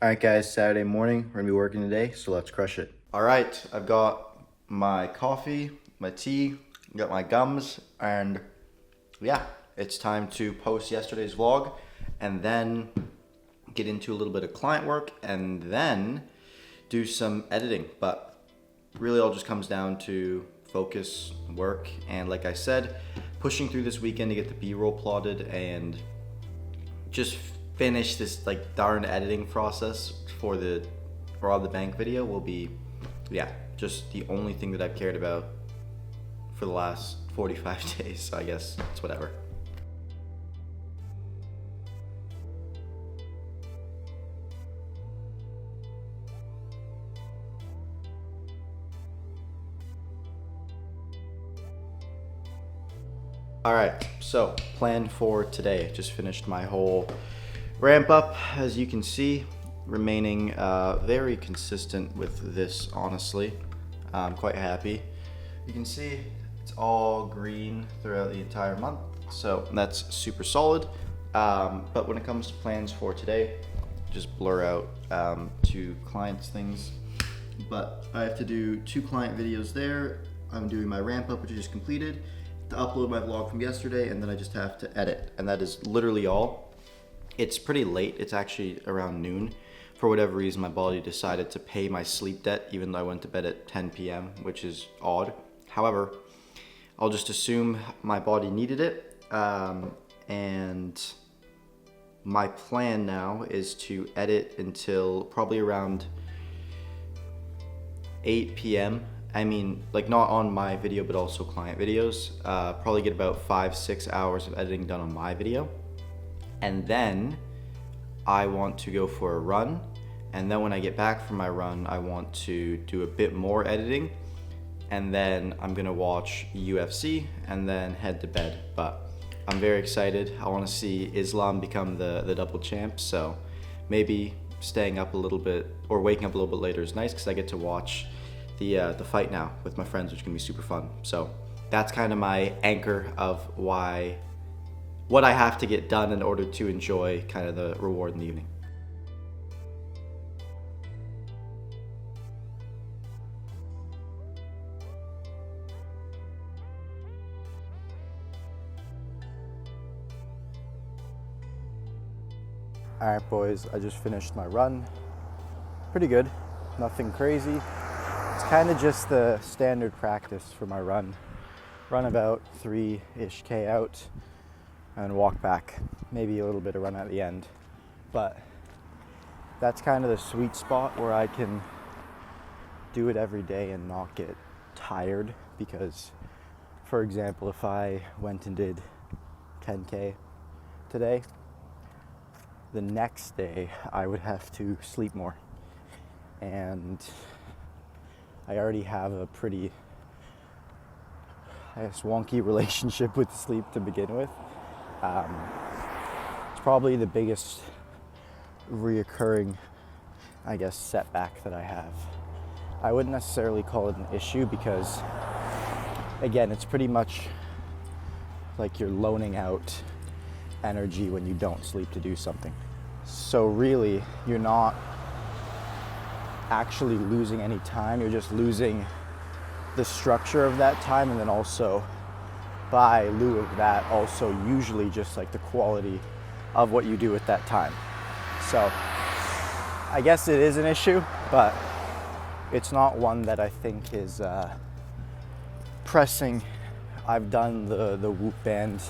All right, guys, Saturday morning. We're gonna be working today, so let's crush it. All right, I've got my coffee, my tea, got my gums, and yeah, it's time to post yesterday's vlog and then get into a little bit of client work and then do some editing. But really all just comes down to focus, work, and like I said, pushing through this weekend to get the B-roll plotted and just finish this like darn editing process for the Rob the Bank video will be, yeah, just the only thing that I've cared about for the last 45 days. So I guess it's whatever. All right, so plan for today. Just finished my whole ramp up, as you can see, remaining very consistent with this, honestly. I'm quite happy. You can see it's all green throughout the entire month, so that's super solid. But when it comes to plans for today, just blur out two clients things. But I have to do 2 client videos there. I'm doing my ramp up, which I just completed, to upload my vlog from yesterday, and then I just have to edit, and that is literally all. It's pretty late. It's actually around noon. For whatever reason, my body decided to pay my sleep debt even though I went to bed at 10 p.m., which is odd. However, I'll just assume my body needed it, and my plan now is to edit until probably around 8 p.m. I mean, like not on my video, but also client videos. Probably get about 5-6 hours of editing done on my video. And then I want to go for a run. And then when I get back from my run, I want to do a bit more editing. And then I'm gonna watch UFC and then head to bed. But I'm very excited. I wanna see Islam become the double champ. So maybe staying up a little bit or waking up a little bit later is nice because I get to watch the fight now with my friends, which is gonna be super fun. So that's kind of my anchor of what I have to get done in order to enjoy kind of the reward in the evening. All right, boys, I just finished my run. Pretty good, nothing crazy. It's kind of just the standard practice for my run. Run about 3-ish K out and walk back. Maybe a little bit of run at the end. But that's kind of the sweet spot where I can do it every day and not get tired. Because, for example, if I went and did 10K today, the next day I would have to sleep more. And I already have a pretty, I guess, wonky relationship with sleep to begin with. It's probably the biggest reoccurring, I guess, setback that I have. I wouldn't necessarily call it an issue because, again, it's pretty much like you're loaning out energy when you don't sleep to do something. So really, you're not actually losing any time, you're just losing the structure of that time, and then also by lieu of that, also usually just like the quality of what you do at that time. So I guess it is an issue, but it's not one that I think is pressing. I've done the Whoop band,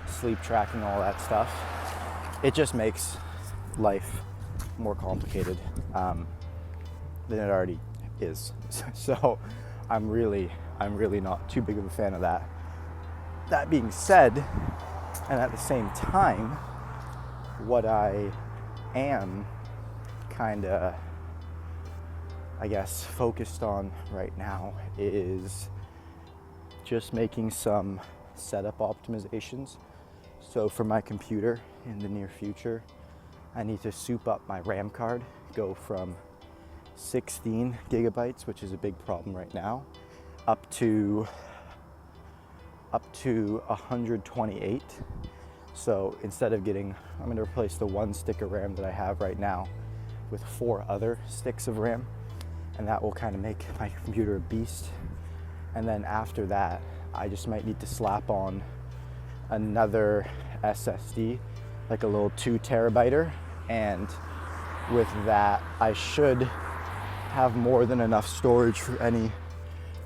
sleep tracking, all that stuff. It just makes life more complicated than it already is. So I'm really not too big of a fan of that. That being said, and at the same time, what I am kind of, I guess, focused on right now is just making some setup optimizations. So for my computer in the near future, I need to soup up my RAM card, go from 16 gigabytes, which is a big problem right now, up to 128. So instead of getting, I'm going to replace the 1 stick of RAM that I have right now with 4 other sticks of RAM, and that will kind of make my computer a beast. And then after that, I just might need to slap on another SSD, like a little 2 terabyter, and with that I should have more than enough storage for any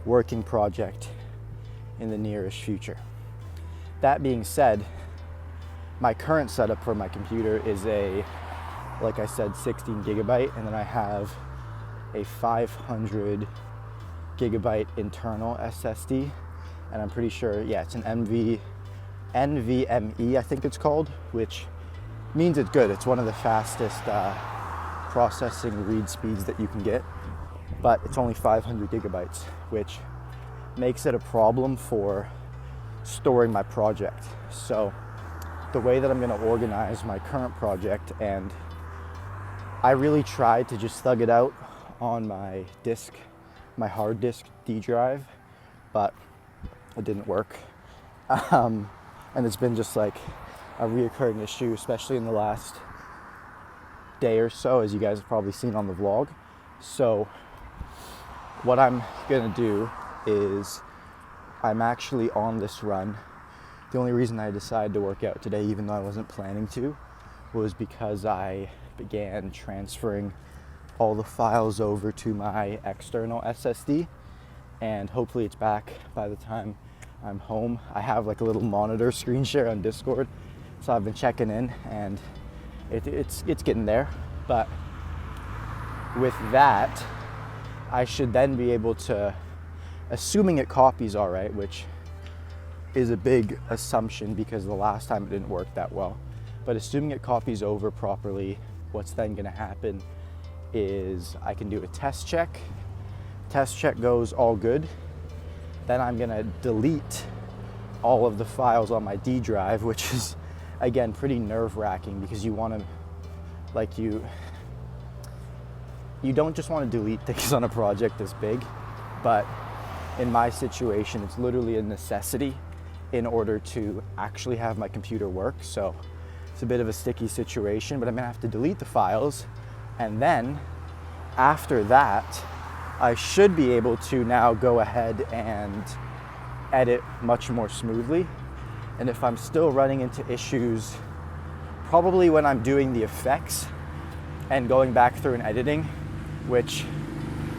working project in the nearest future. That being said, my current setup for my computer is a, like I said, 16 gigabyte, and then I have a 500 gigabyte internal SSD, and I'm pretty sure, yeah, it's an NVMe, I think it's called, which means it's good. It's one of the fastest processing read speeds that you can get, but it's only 500 gigabytes, which makes it a problem for storing my project. So the way that I'm going to organize my current project, and I really tried to just thug it out on my disk, my hard disk D drive, but it didn't work. And it's been just like a reoccurring issue, especially in the last day or so, as you guys have probably seen on the vlog. So what I'm gonna do is, I'm actually on this run. The only reason I decided to work out today, even though I wasn't planning to, was because I began transferring all the files over to my external SSD, and hopefully it's back by the time I'm home. I have like a little monitor screen share on Discord, so I've been checking in, and it's getting there. But with that, I should then be able to, assuming it copies all right, which is a big assumption because the last time it didn't work that well, but assuming it copies over properly, what's then going to happen is I can do a test check. Test check goes all good. Then I'm going to delete all of the files on my D drive, which is, again, pretty nerve-wracking because you want to, like, you don't just want to delete things on a project this big, but in my situation, it's literally a necessity in order to actually have my computer work. So it's a bit of a sticky situation, but I'm gonna have to delete the files. And then after that, I should be able to now go ahead and edit much more smoothly. And if I'm still running into issues, probably when I'm doing the effects and going back through and editing, which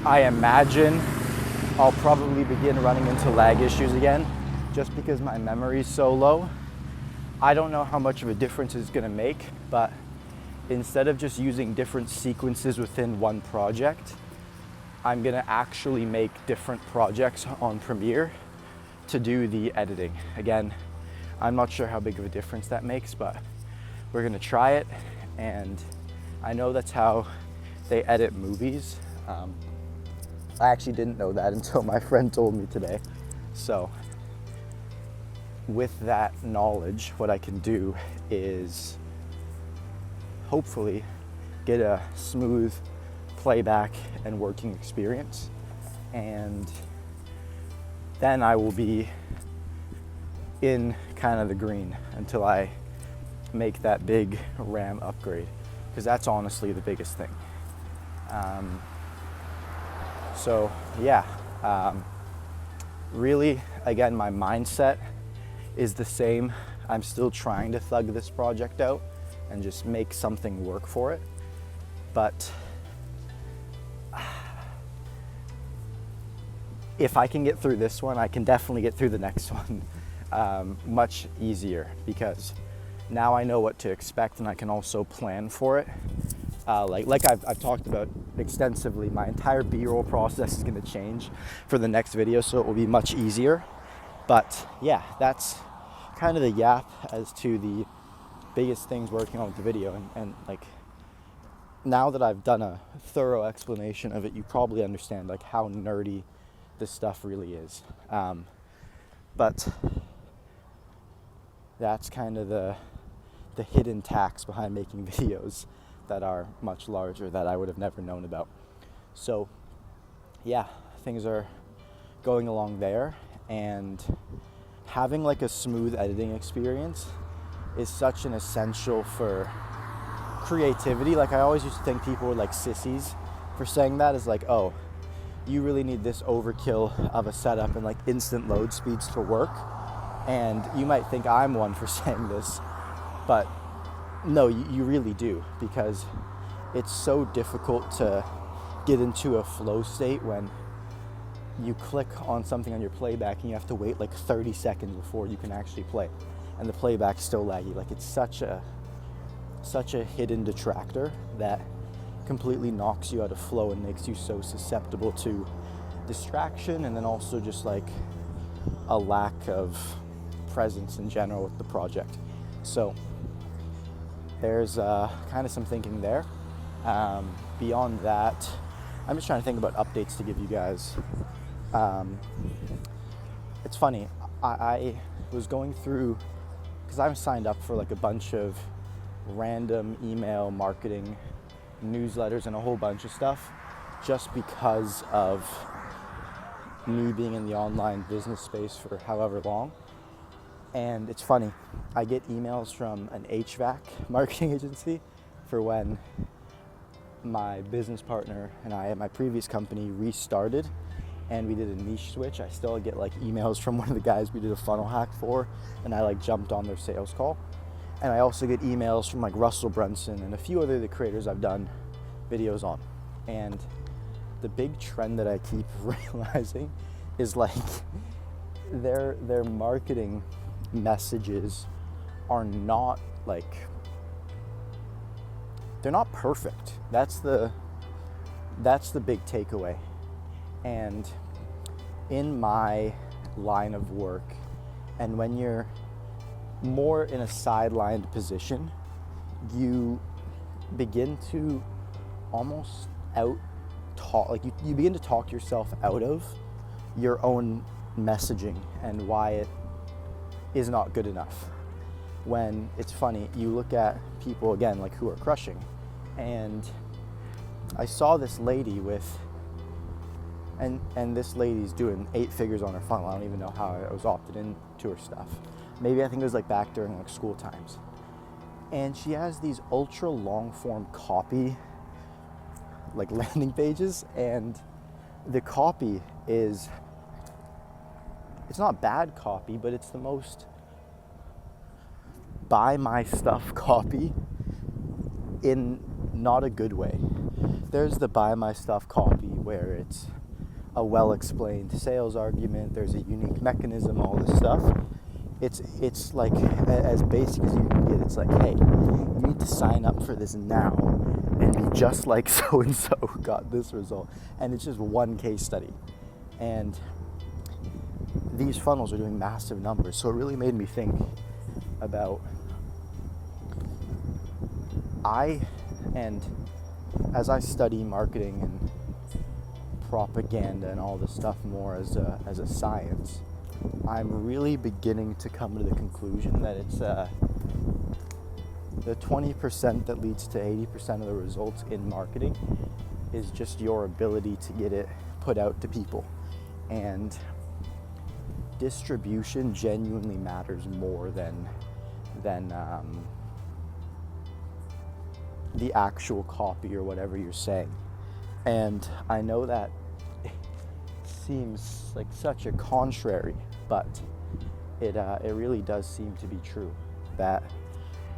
I imagine I'll probably begin running into lag issues again, just because my memory is so low. I don't know how much of a difference it's gonna make, but instead of just using different sequences within one project, I'm gonna actually make different projects on Premiere to do the editing. Again, I'm not sure how big of a difference that makes, but we're gonna try it. And I know that's how they edit movies. I actually didn't know that until my friend told me today. So with that knowledge, what I can do is hopefully get a smooth playback and working experience, and then I will be in kind of the green until I make that big RAM upgrade, because that's honestly the biggest thing. So yeah, really, again, my mindset is the same. I'm still trying to thug this project out and just make something work for it. But if I can get through this one, I can definitely get through the next one much easier, because now I know what to expect and I can also plan for it. Like I've talked about extensively, my entire B-roll process is going to change for the next video, so it will be much easier. But yeah, that's kind of the yap as to the biggest things working on with the video. And like, now that I've done a thorough explanation of it, you probably understand like how nerdy this stuff really is. But that's kind of the hidden tax behind making videos that are much larger that I would have never known about. So yeah, things are going along there, and having like a smooth editing experience is such an essential for creativity. Like, I always used to think people were like sissies for saying that. Is like, oh, you really need this overkill of a setup and like instant load speeds to work. And you might think I'm one for saying this, but no, you really do, because it's so difficult to get into a flow state when you click on something on your playback and you have to wait like 30 seconds before you can actually play, and the playback's still laggy. Like, it's such a hidden detractor that completely knocks you out of flow and makes you so susceptible to distraction, and then also just like a lack of presence in general with the project. So there's kind of some thinking there. Beyond that, I'm just trying to think about updates to give you guys. It's funny, I was going through, because I'm signed up for like a bunch of random email marketing newsletters and a whole bunch of stuff, just because of me being in the online business space for however long. And it's funny, I get emails from an HVAC marketing agency for when my business partner and I at my previous company restarted and we did a niche switch. I still get like emails from one of the guys we did a funnel hack for, and I like jumped on their sales call. And I also get emails from like Russell Brunson and a few other the creators I've done videos on. And the big trend that I keep realizing is like their marketing messages are not like, they're not perfect. That's the big takeaway. And in my line of work, and when you're more in a sidelined position, you begin to almost you begin to talk yourself out of your own messaging and why it is not good enough. When it's funny, you look at people again like who are crushing, and I saw this lady with, and this lady's doing 8 figures on her funnel. I don't even know how I was opted into her stuff. Maybe I think it was like back during like school times. And she has these ultra long form copy like landing pages, and the copy is, it's not bad copy, but it's the most buy my stuff copy in not a good way. There's the buy my stuff copy where it's a well-explained sales argument, there's a unique mechanism, all this stuff. It's like as basic as you can get. It's like, hey, you need to sign up for this now and be just like so-and-so who got this result. And it's just one case study. And these funnels are doing massive numbers. So it really made me think about, and as I study marketing and propaganda and all this stuff more as a science, I'm really beginning to come to the conclusion that it's the 20% that leads to 80% of the results in marketing is just your ability to get it put out to people. And distribution genuinely matters more than the actual copy or whatever you're saying. And I know that it seems like such a contrary, but it really does seem to be true, that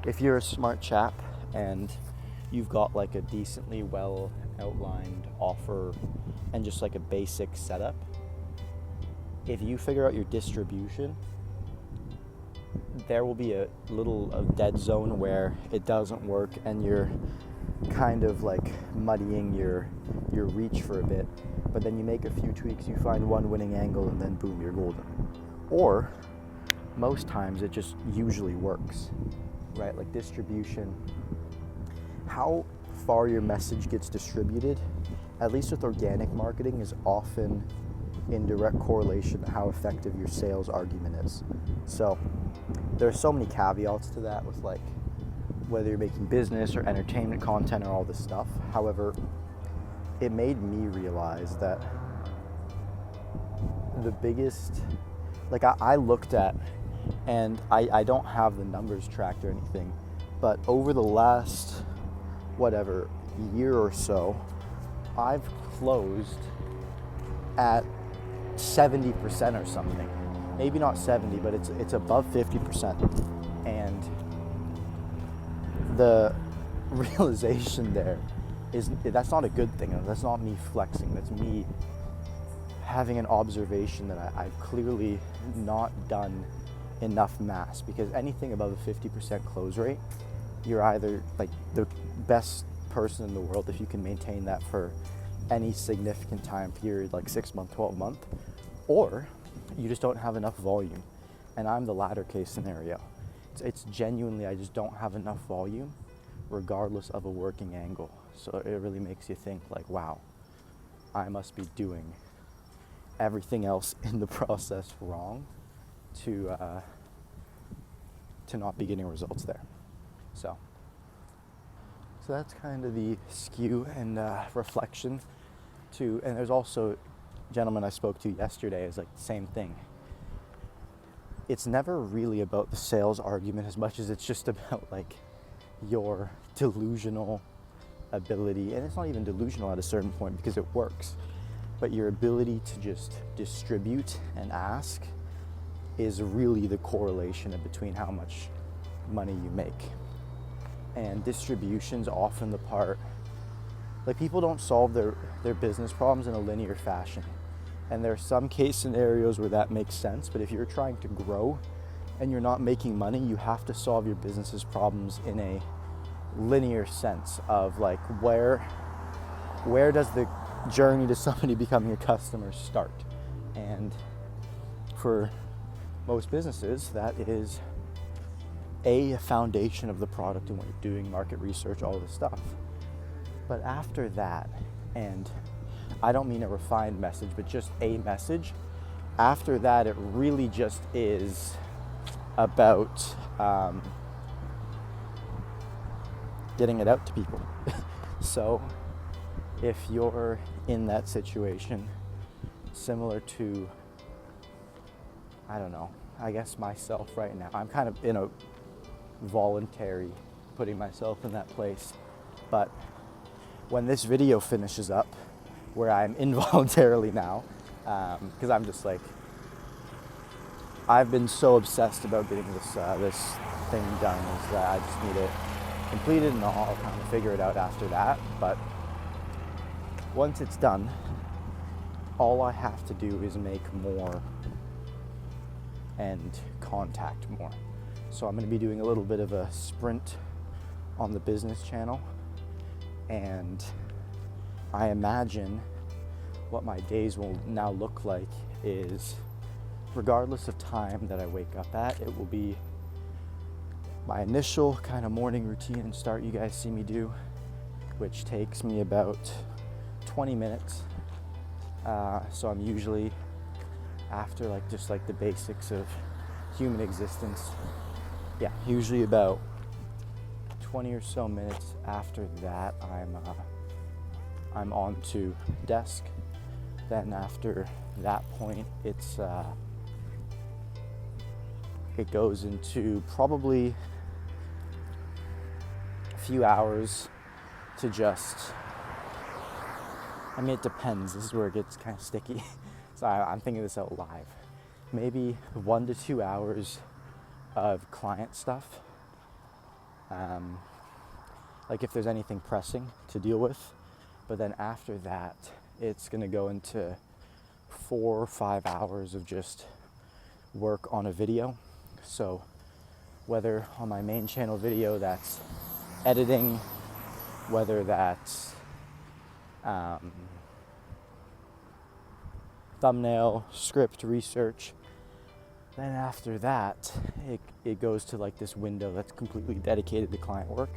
if you're a smart chap and you've got like a decently well outlined offer and just like a basic setup, if you figure out your distribution, there will be a dead zone where it doesn't work and you're kind of like muddying your reach for a bit, but then you make a few tweaks, you find one winning angle, and then boom, you're golden. Or most times it just usually works, right? Like distribution, how far your message gets distributed, at least with organic marketing, is often in direct correlation to how effective your sales argument is. So there's so many caveats to that with like whether you're making business or entertainment content or all this stuff. However, it made me realize that the biggest, like I looked at, and I don't have the numbers tracked or anything, but over the last whatever year or so, I've closed at 70% or something. Maybe not 70, but it's above 50%. And the realization there is that's not a good thing. That's not me flexing. That's me having an observation that I've clearly not done enough mass, because anything above a 50% close rate, you're either like the best person in the world if you can maintain that for any significant time period, like 6 month, 12 month, or you just don't have enough volume. And I'm the latter case scenario. It's genuinely, I just don't have enough volume regardless of a working angle. So it really makes you think like, wow, I must be doing everything else in the process wrong to not be getting results there. So that's kind of the skew and reflection to, and there's also a gentleman I spoke to yesterday is like the same thing. It's never really about the sales argument as much as it's just about like your delusional ability, and it's not even delusional at a certain point because it works, but your ability to just distribute and ask is really the correlation between how much money you make. And distribution's often the part, like people don't solve their business problems in a linear fashion. And there are some case scenarios where that makes sense, but if you're trying to grow and you're not making money, you have to solve your business's problems in a linear sense of like where does the journey to somebody becoming a customer start? And for most businesses, that is a foundation of the product and what you're doing, market research, all this stuff. But after that, and I don't mean a refined message, but just a message, after that it really just is about getting it out to people. So if you're in that situation, similar to, I don't know, I guess myself right now, I'm kind of in a voluntary putting myself in that place, but when this video finishes up, where I'm involuntarily now, because I'm just like, I've been so obsessed about getting this thing done, is that I just need it completed, and I'll kind of figure it out after that. But once it's done, all I have to do is make more and contact more. So I'm going to be doing a little bit of a sprint on the business channel, and I imagine what my days will now look like is, regardless of time that I wake up at, it will be my initial kind of morning routine and start you guys see me do, which takes me about 20 minutes. So I'm usually, after like just like the basics of human existence, usually about 20 or so minutes after that, I'm on to desk. Then after that point, it goes into probably a few hours to just, I mean, it depends. This is where it gets kind of sticky. So I'm thinking this out live. Maybe 1 to 2 hours of client stuff. Like if there's anything pressing to deal with. But then after that, it's going to go into 4 or 5 hours of just work on a video. So whether on my main channel video that's editing, whether that's thumbnail, script research, then after that, it goes to like this window that's completely dedicated to client work.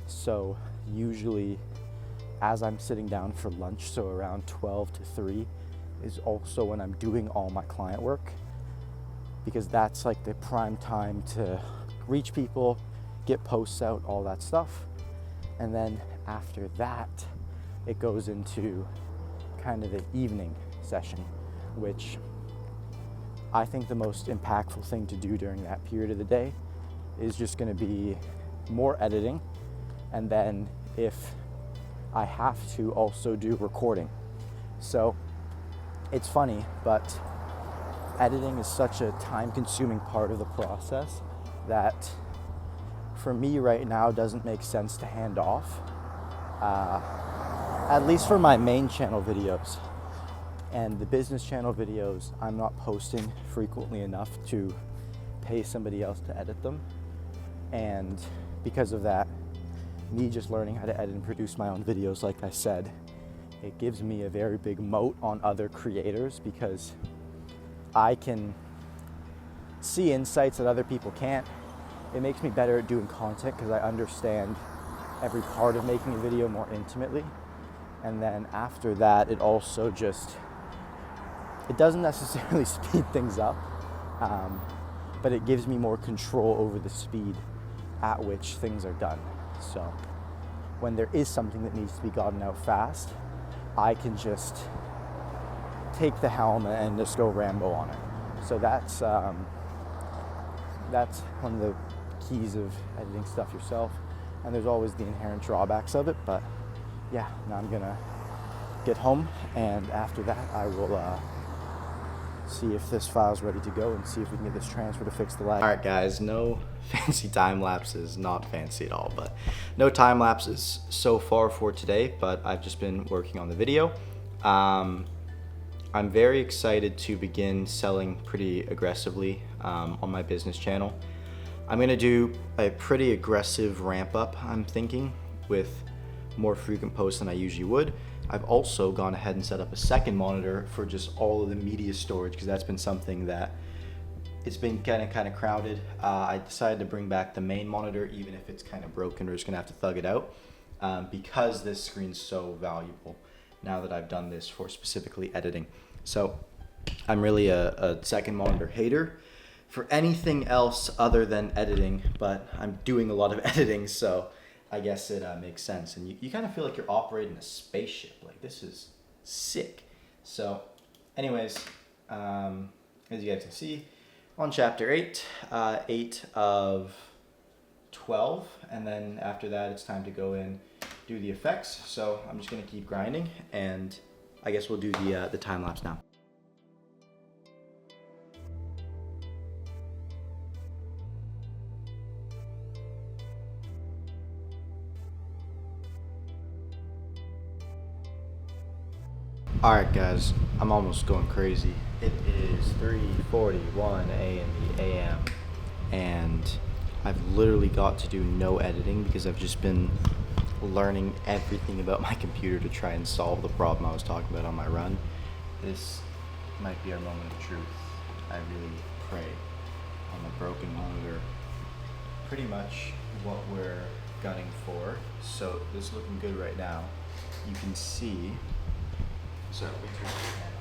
So usually as I'm sitting down for lunch, so around 12 to 3 is also when I'm doing all my client work, because that's like the prime time to reach people, get posts out, all that stuff. And then after that, it goes into kind of the evening session, which I think the most impactful thing to do during that period of the day is just going to be more editing. And then if I have to also do recording. So it's funny, but editing is such a time-consuming part of the process that for me right now doesn't make sense to hand off, at least for my main channel videos. And the business channel videos, I'm not posting frequently enough to pay somebody else to edit them. And because of that, me just learning how to edit and produce my own videos, like I said, it gives me a very big moat on other creators because I can see insights that other people can't. It makes me better at doing content because I understand every part of making a video more intimately. And then after that, it also just, it doesn't necessarily speed things up, but it gives me more control over the speed at which things are done. So when there is something that needs to be gotten out fast, I can just take the helm and just go Rambo on it. So that's one of the keys of editing stuff yourself. And there's always the inherent drawbacks of it, but yeah, now I'm gonna get home, and after that I will see if this file's ready to go and see if we can get this transfer to fix the lag. All right, guys, no fancy time lapses, not fancy at all, but no time lapses so far for today, but I've just been working on the video. I'm very excited to begin selling pretty aggressively on my business channel. I'm gonna do a pretty aggressive ramp up, I'm thinking, with more frequent posts than I usually would. I've also gone ahead and set up a second monitor for just all of the media storage, because that's been something that it's been kind of crowded. I decided to bring back the main monitor, even if it's kind of broken. We're just gonna have to thug it out because this screen's so valuable now that I've done this for specifically editing. So I'm really a second monitor hater for anything else other than editing, but I'm doing a lot of editing, so I guess it makes sense. And you kind of feel like you're operating a spaceship. Like, this is sick. So anyways, as you guys can see, on chapter 8, 8 of 12, and then after that it's time to go in, do the effects. So I'm just gonna keep grinding, and I guess we'll do the time lapse now. Alright guys, I'm almost going crazy. It is 3:41 a.m. and I've literally got to do no editing because I've just been learning everything about my computer to try and solve the problem I was talking about on my run. This might be our moment of truth. I really pray on the broken monitor. Pretty much what we're gunning for. So this is looking good right now. You can see, so we turn it on.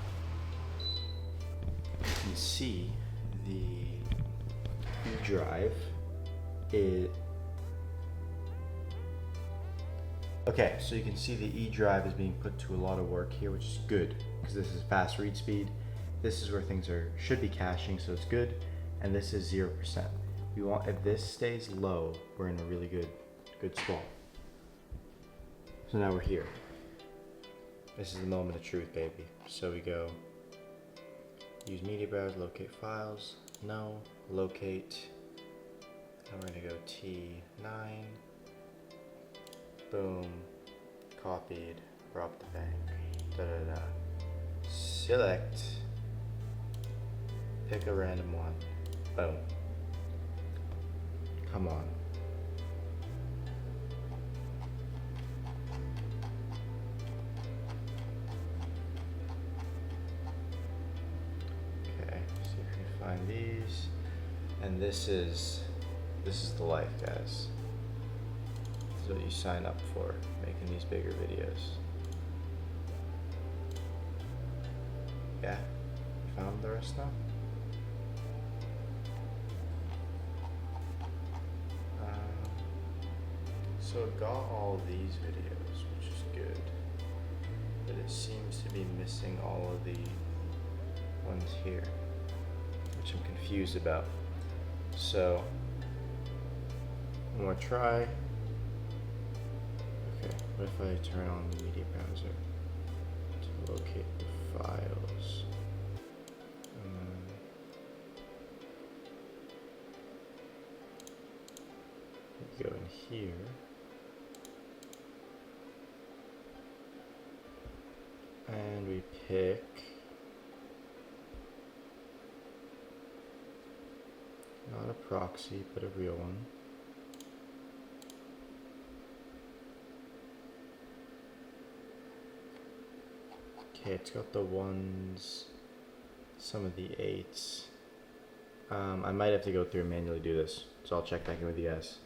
You can see the E drive. Okay, so you can see the E drive is being put to a lot of work here, which is good because this is fast read speed. This is where things should be caching, so it's good. And this is 0%. We want, if this stays low, we're in a really good spot. So now we're here. This is the moment of truth, baby. So we go use media browser, locate files, no, locate, and we're gonna go T9, boom, copied, rob the bank, da-da-da, select, pick a random one, boom, come on. Find these, and this is the life, guys. This is what you sign up for, making these bigger videos. Yeah, found the rest now. So it got all of these videos, which is good, but it seems to be missing all of the ones here, which I'm confused about. So I'm gonna try. Okay, What if I turn on the media browser to locate the files? And then we go in here. And we pick not a proxy, but a real one. Okay, it's got the ones, some of the eights. I might have to go through and manually do this, so I'll check back in with you guys.